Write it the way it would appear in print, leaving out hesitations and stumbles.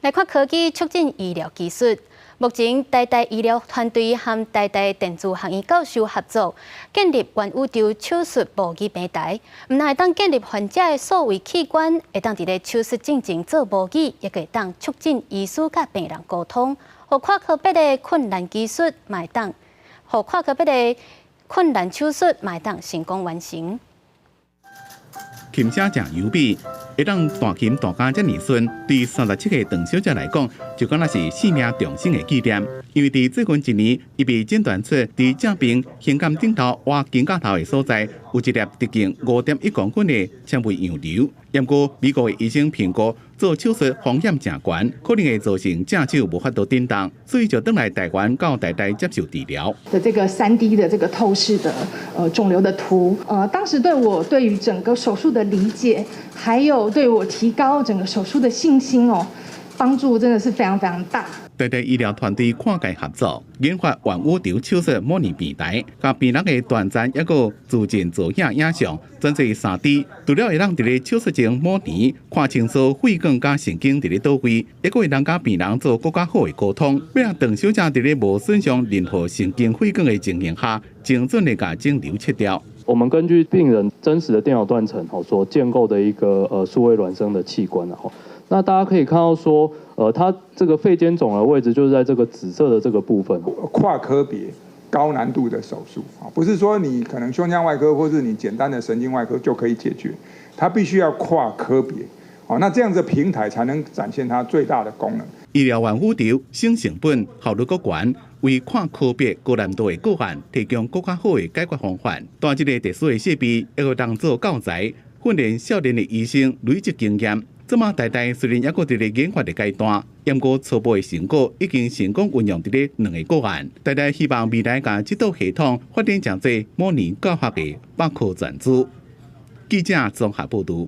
来看科技促进医疗技术。目前，台大医疗团队和台大电子学院教授合作，建立元宇宙手术模拟平台。唔但会当建立患者的所谓器官，会当伫咧手术进前做模拟，也会当促进医师甲病人沟通。互跨科别的困难技术，会当互跨科别的困难手术，会当成功完成。琴声正优美，会当弹琴弹甲遮尔顺，对37个唐小姐来讲，就敢若是性命重生的纪念。因为伫最近1年，伊被诊断出伫正边胸杆顶头挖金甲头的所在，有一粒直径5.1公分的纤维样瘤。不过，美国的医生评估做手术风险正悬，可能会造成正手无法度振动，所以就转来台湾到台大接受治疗。的这个3D 的这个透视的肿瘤的图，当时对于整个手术的理解，还有对我提高整个手术的信心帮助真的是非常非常大。台大医疗团队跨界合作，研发元宇宙手术模拟平台，甲病人的断层还有自证造影影像，转做3D，除了会让伫咧手术前模拟，看清楚血管甲神经伫咧倒位，还会让甲病人做更加好的沟通，要让邓小姐伫咧无损伤任何神经血管的情形下，精准的甲肿瘤切掉。我们根据病人真实的电脑断层所建构的一个数位孪生的器官，那大家可以看到说，它这个肺间肿瘤位置就是在这个紫色的这个部分。跨科别高难度的手术不是说你可能胸腔外科或是你简单的神经外科就可以解决，它必须要跨科别。那这样子平台才能展现它最大的功能。医疗元宇宙省成本、效率高悬，为跨科别高难度的个案提供更加好的解决方法。带这个特殊的设备，会当做教材，训练少年的医生累积经验。这么台大虽然还佫伫咧研发的阶段，不过初步的成果已经成功运用伫咧2个个案。台大希望未来将这套系统发展成为模拟教学的百科全书。记者综合报道。